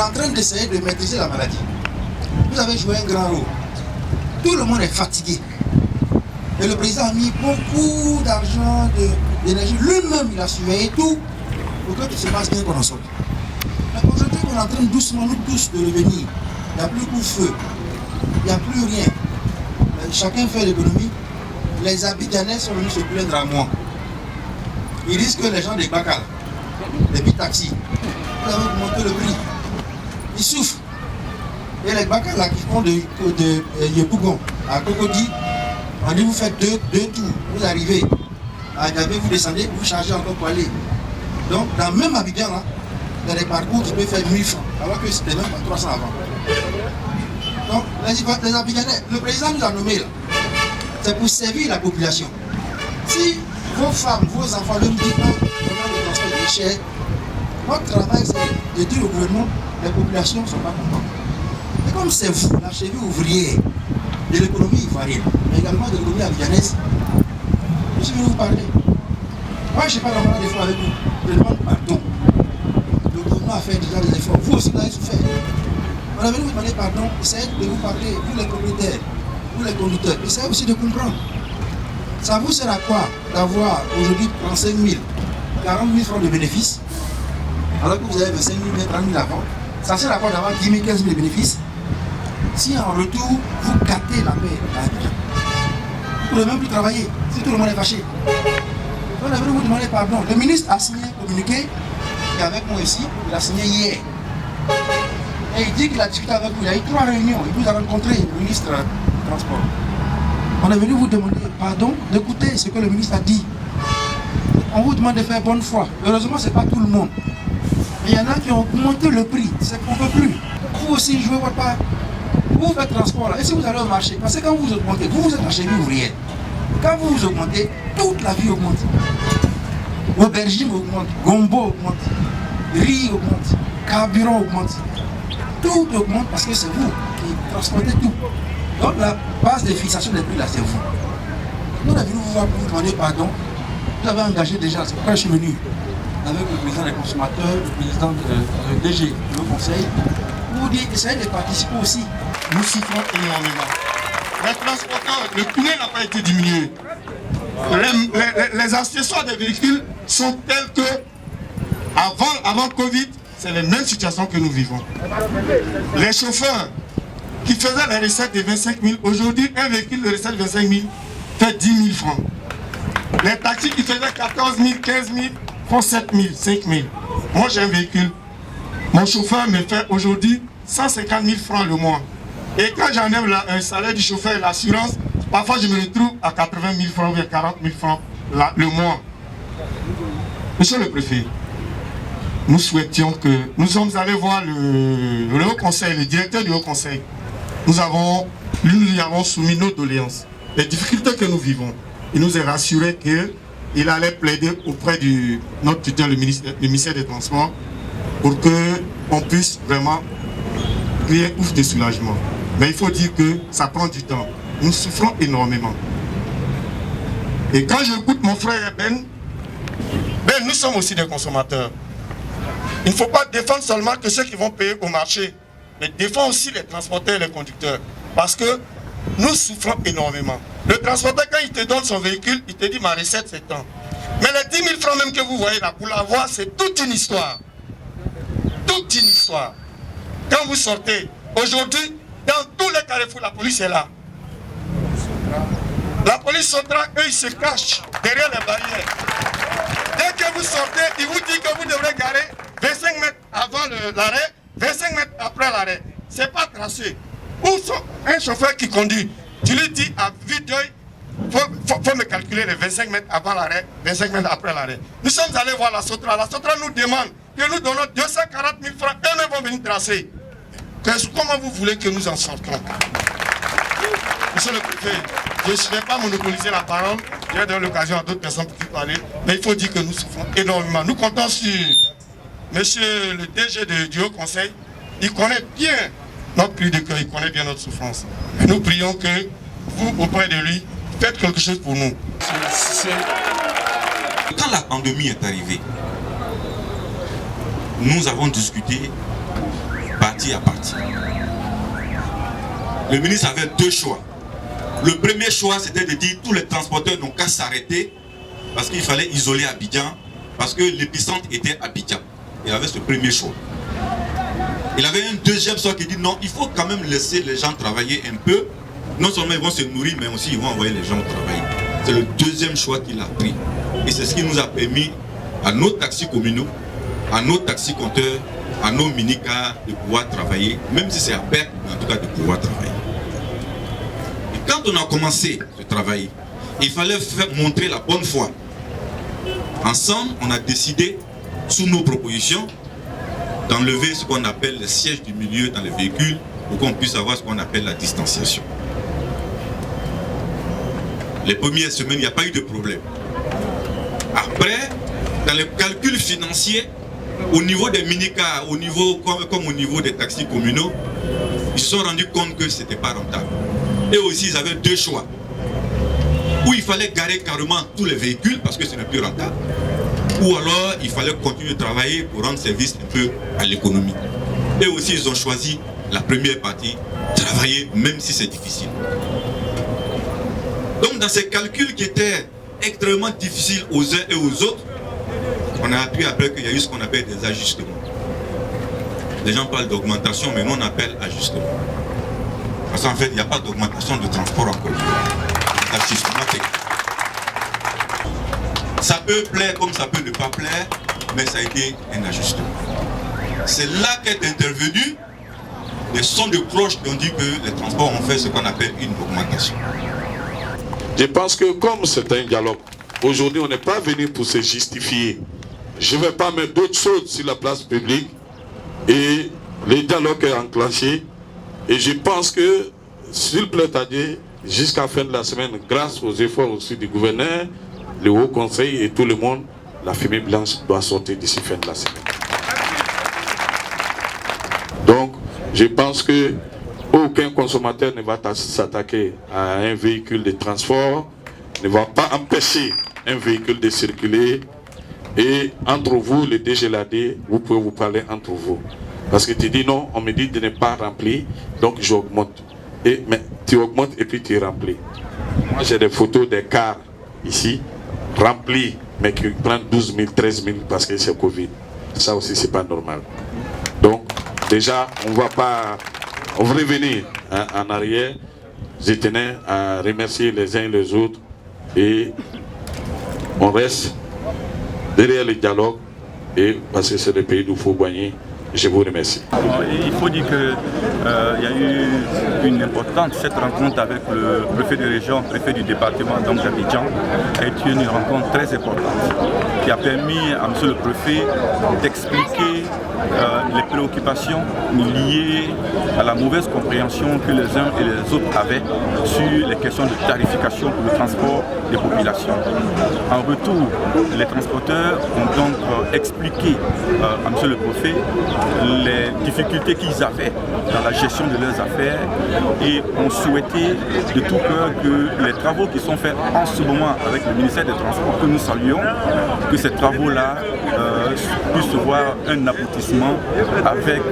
en train d'essayer de maîtriser la maladie. Vous avez joué un grand rôle. Tout le monde est fatigué. Et le président a mis beaucoup d'argent, d'énergie. Lui-même, il a surveillé tout pour que tout se passe bien qu'on en sorte. Mais aujourd'hui, on est en train doucement, nous tous, de revenir. Il n'y a plus coup-feu. Il n'y a plus rien. Chacun fait l'économie. Les Abidjanais sont venus se plaindre à moi. Ils disent que les gens des Bakal, les petits taxis, vous avez augmenté le prix. Ils souffrent. Et les Bakal là qui font de Yepougon à Cocody, on dit vous faites deux tours, vous arrivez à Gabé, vous descendez, vous chargez encore pour aller. Donc dans le même Abidjan, là, dans les parcours, tu peux faire 1000 francs, alors que c'était même pas 300 avant. Donc les Abidjanais, le président nous a nommé là, c'est pour servir la population. Si vos femmes, vos enfants ne me disent pas comment le transport est cher, votre travail c'est de dire au gouvernement, les populations ne sont pas contentes. Et comme c'est vous, la cheville ouvrière de l'économie ivoirienne, mais également de l'économie abidjanaise, je suis venu vous parler. Moi, je ne sais pas normalement des fois avec vous. Je demande pardon. Le gouvernement a fait déjà des efforts. Vous aussi, vous avez souffert. On est venu vous demander pardon. Essayez de vous parler, vous les propriétaires, vous les conducteurs. Essayez aussi de comprendre. Ça vous sert à quoi d'avoir aujourd'hui 35 000, 40 000 francs de bénéfices, alors que vous avez 25 000, 30 000 avant? Ça sert à quoi d'avoir 10 000, 15 000 de bénéfices si en retour, vous gâtez la paix à Abidjan? Vous ne pouvez même plus travailler si tout le monde est fâché. On est venu vous demander pardon. Le ministre a signé un communiqué, qui est avec moi ici, il a signé hier. Et il dit qu'il a discuté avec vous. Il y a eu 3 réunions. Il vous a rencontré, le ministre du Transport. On est venu vous demander pardon d'écouter ce que le ministre a dit. On vous demande de faire bonne foi. Heureusement, ce n'est pas tout le monde. Mais il y en a qui ont augmenté le prix. C'est qu'on ne peut plus. Vous aussi, jouez votre part. Vous faites transport là. Et si vous allez au marché, parce que quand vous augmentez, vous êtes la cheville ouvrière. Quand vous vous augmentez, toute la vie augmente. Aubergine augmente, gombo augmente, riz augmente, carburant augmente. Tout augmente parce que c'est vous qui transportez tout. Donc la base de fixation des prix là, c'est vous. Nous, on est venu vous voir pour vous demander pardon. Vous avez engagé déjà, c'est pourquoi je suis venu avec le président des consommateurs, le président de DG, le conseil, pour vous dire essayez de participer aussi. Nous souffrons énormément. Les transporteurs, le tunnel n'a pas été diminué. Les accessoires des véhicules sont tels que avant Covid, c'est les mêmes situations que nous vivons. Les chauffeurs qui faisaient les recettes de 25 000, aujourd'hui un véhicule de recette de 25 000 fait 10 000 francs. Les taxis qui faisaient 14 000, 15 000 font 7 000, 5 000. Moi j'ai un véhicule. Mon chauffeur me fait aujourd'hui 150 000 francs le mois. Et quand j'enlève un salaire du chauffeur et l'assurance, parfois je me retrouve à 80 000 francs ou 40 000 francs le mois. Monsieur le préfet, nous souhaitions que... Nous sommes allés voir le Haut Conseil, le directeur du Haut Conseil. Nous lui avons soumis nos doléances, les difficultés que nous vivons. Il nous a rassuré qu'il allait plaider auprès de notre tuteur, le ministère des Transports, pour qu'on puisse vraiment crier ouf de soulagement. Mais il faut dire que ça prend du temps. Nous souffrons énormément. Et quand j'écoute mon frère Ben, nous sommes aussi des consommateurs. Il ne faut pas défendre seulement que ceux qui vont payer au marché, mais défendre aussi les transporteurs et les conducteurs. Parce que nous souffrons énormément. Le transporteur, quand il te donne son véhicule, il te dit ma recette c'est tant. Mais les 10 000 francs même que vous voyez là, pour l'avoir, c'est toute une histoire. Toute une histoire. Quand vous sortez, aujourd'hui, dans tous les carrefours, la police est là. La police sautera, eux ils se cachent derrière les barrières. Dès que vous sortez, ils vous disent que vous devrez garer 25 mètres avant l'arrêt, 25 mètres après l'arrêt. Ce n'est pas tracé. Ou un chauffeur qui conduit, tu lui dis à vite d'œil, il faut me calculer les 25 mètres avant l'arrêt, 25 mètres après l'arrêt. Nous sommes allés voir la Sotra. La Sotra nous demande que nous donnons 240 000 francs. Eux-mêmes vont venir tracer. Comment vous voulez que nous en sortons? Monsieur le préfet, je ne vais pas monopoliser la parole. J'ai donné l'occasion à d'autres personnes pour parler. Mais il faut dire que nous souffrons énormément. Nous comptons sur monsieur le DG du Haut Conseil. Il connaît bien notre cri de cœur, il connaît bien notre souffrance. Et nous prions que vous, auprès de lui, faites quelque chose pour nous. Quand la pandémie est arrivée, nous avons discuté parti à parti. Le ministre avait deux choix. Le premier choix, c'était de dire que tous les transporteurs n'ont qu'à s'arrêter parce qu'il fallait isoler Abidjan, parce que l'épicentre était Abidjan. Il avait ce premier choix. Il avait un deuxième choix qui dit non, il faut quand même laisser les gens travailler un peu. Non seulement ils vont se nourrir, mais aussi ils vont envoyer les gens travailler. C'est le deuxième choix qu'il a pris. Et c'est ce qui nous a permis à nos taxis communaux, à nos taxis compteurs, à nos minicars de pouvoir travailler, même si c'est à perte, mais en tout cas de pouvoir travailler. Et quand on a commencé ce travail, il fallait montrer la bonne foi. Ensemble, on a décidé, sous nos propositions, d'enlever ce qu'on appelle le siège du milieu dans les véhicules pour qu'on puisse avoir ce qu'on appelle la distanciation. Les premières semaines, il n'y a pas eu de problème. Après, dans les calculs financiers, au niveau des minicars, comme au niveau des taxis communaux, ils se sont rendus compte que ce n'était pas rentable. Et aussi, ils avaient deux choix. Ou il fallait garer carrément tous les véhicules parce que ce n'est plus rentable. Ou alors, il fallait continuer de travailler pour rendre service un peu à l'économie. Et aussi, ils ont choisi la première partie, travailler même si c'est difficile. Donc, dans ces calculs qui étaient extrêmement difficiles aux uns et aux autres, on a appris après qu'il y a eu ce qu'on appelle des ajustements. Les gens parlent d'augmentation, mais nous on appelle ajustement. Parce qu'en fait, il n'y a pas d'augmentation de transport en Côte d'Ivoire. D'ajustement technique. Ça peut plaire comme ça peut ne pas plaire, mais ça a été un ajustement. C'est là qu'est intervenu les sons de cloche qui ont dit que les transports ont fait ce qu'on appelle une augmentation. Je pense que comme c'est un dialogue, aujourd'hui on n'est pas venu pour se justifier. Je ne vais pas mettre d'autres choses sur la place publique et le dialogue est enclenché. Et je pense que, s'il plaît à Dieu, jusqu'à la fin de la semaine, grâce aux efforts aussi du gouverneur, le Haut Conseil et tout le monde, la fumée blanche doit sortir d'ici la fin de la semaine. Donc, je pense que aucun consommateur ne va s'attaquer à un véhicule de transport, ne va pas empêcher un véhicule de circuler. Et entre vous, les DGLAD, vous pouvez vous parler entre vous. Parce que tu dis non, on me dit de ne pas remplir, donc j'augmente. Mais tu augmentes et puis tu remplis. Moi j'ai des photos des cars ici, remplis, mais qui prennent 12 000, 13 000 parce que c'est Covid. Ça aussi c'est pas normal. Donc déjà, on va revenir en arrière. Je tenais à remercier les uns et les autres et on reste derrière le dialogue, et parce que c'est le pays d'où il faut gagner. Je vous remercie. Il faut dire qu'il y a eu une importante, cette rencontre avec le préfet de région, préfet du département d'Abidjan, a été une rencontre très importante qui a permis à M. le préfet d'expliquer les préoccupations liées à la mauvaise compréhension que les uns et les autres avaient sur les questions de tarification pour le transport des populations. En retour, les transporteurs ont donc expliqué à M. le préfet les difficultés qu'ils avaient dans la gestion de leurs affaires et ont souhaité de tout cœur que les travaux qui sont faits en ce moment avec le ministère des Transports, que nous saluons, que ces travaux-là puissent voir un aboutissement avec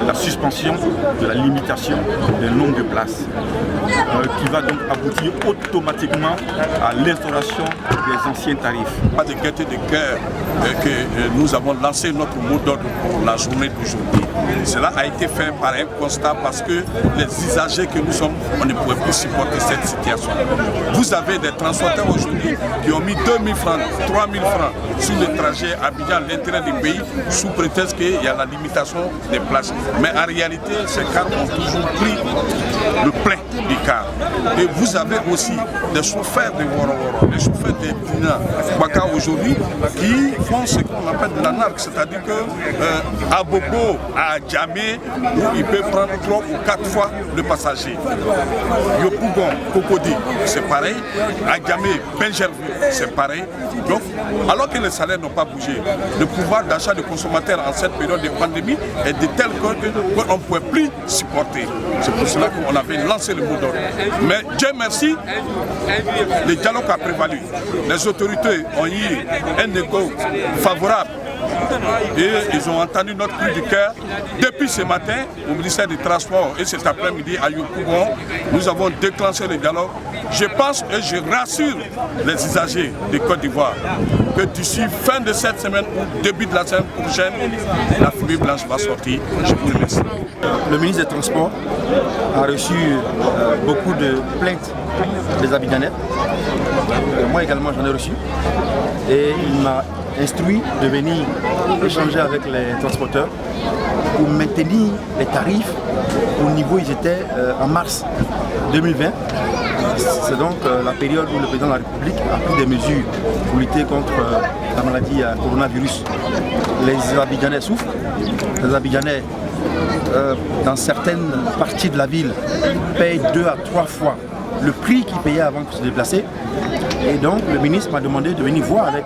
la suspension de la limitation du nombre de places qui va donc aboutir automatiquement à l'instauration des anciens tarifs. Pas de gaieté de cœur que nous avons lancé notre mot d'ordre pour la journée d'aujourd'hui. Cela a été fait par un constat parce que les usagers que nous sommes, on ne pouvait plus supporter cette situation. Vous avez des transporteurs aujourd'hui qui ont mis 2 000 francs, 3 000 francs sur le trajet Abidjan à l'intérieur du pays sous prétexte qu'il y a la limitation des places. Mais en réalité, ces cars ont toujours pris le plein du car. Et vous avez aussi des chauffeurs de Woro, des chauffeurs de Dina, Baka aujourd'hui, qui font ce qu'on appelle de la narque, c'est-à-dire que à Bobo, à Djamé, il peut prendre 3 ou 4 fois le passager. Yopougon, Cocody, c'est pareil. À Djamé, Benjerville, c'est pareil. Donc, alors que les salaires n'ont pas bougé, le pouvoir d'achat des consommateurs en cette période de pandémie est de tel qu'on ne pouvait plus supporter. C'est pour cela qu'on avait lancé le mot d'ordre. Mais Dieu merci, le dialogue a prévalu. Les autorités ont eu un écho favorable Et ils ont entendu notre cri du cœur. Depuis ce matin, au ministère des Transports et cet après-midi à Yopougon, nous avons déclenché le dialogue. Je pense et je rassure les usagers de Côte d'Ivoire que d'ici fin de cette semaine ou début de la semaine prochaine, la fumée blanche va sortir. Je vous remercie. Le ministre des Transports a reçu beaucoup de plaintes des Abidjanais. Moi également j'en ai reçu. Et il m'a instruit de venir échanger avec les transporteurs pour maintenir les tarifs au niveau où ils étaient en mars 2020. C'est donc la période où le président de la République a pris des mesures pour lutter contre la maladie coronavirus. Les Abidjanais souffrent. Les Abidjanais, dans certaines parties de la ville, payent 2 à 3 fois le prix qu'ils payaient avant de se déplacer. Et donc le ministre m'a demandé de venir voir avec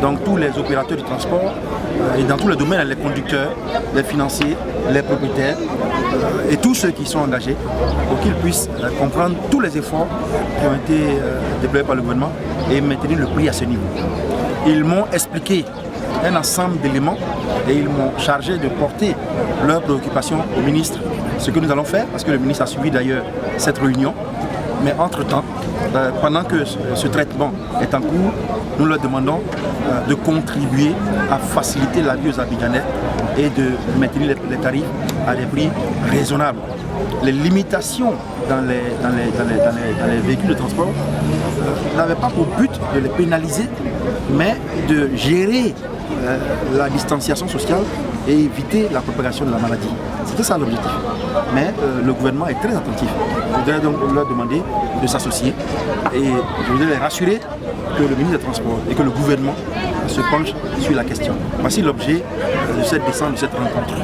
donc, tous les opérateurs du transport et dans tous les domaines, les conducteurs, les financiers, les propriétaires et tous ceux qui sont engagés pour qu'ils puissent comprendre tous les efforts qui ont été déployés par le gouvernement et maintenir le prix à ce niveau. Ils m'ont expliqué un ensemble d'éléments et ils m'ont chargé de porter leurs préoccupations au ministre. Ce que nous allons faire, parce que le ministre a suivi d'ailleurs cette réunion, mais entre-temps, pendant que ce traitement est en cours, nous leur demandons de contribuer à faciliter la vie aux Abidjanais et de maintenir les tarifs à des prix raisonnables. Les limitations dans les véhicules de transport n'avaient pas pour but de les pénaliser, mais de gérer la distanciation sociale et éviter la propagation de la maladie. C'était ça l'objectif. Mais le gouvernement est très attentif. Je voudrais donc leur demander de s'associer et je voudrais les rassurer que le ministre des Transports et que le gouvernement se penchent sur la question. Voici l'objet de cette descente, de cette rencontre.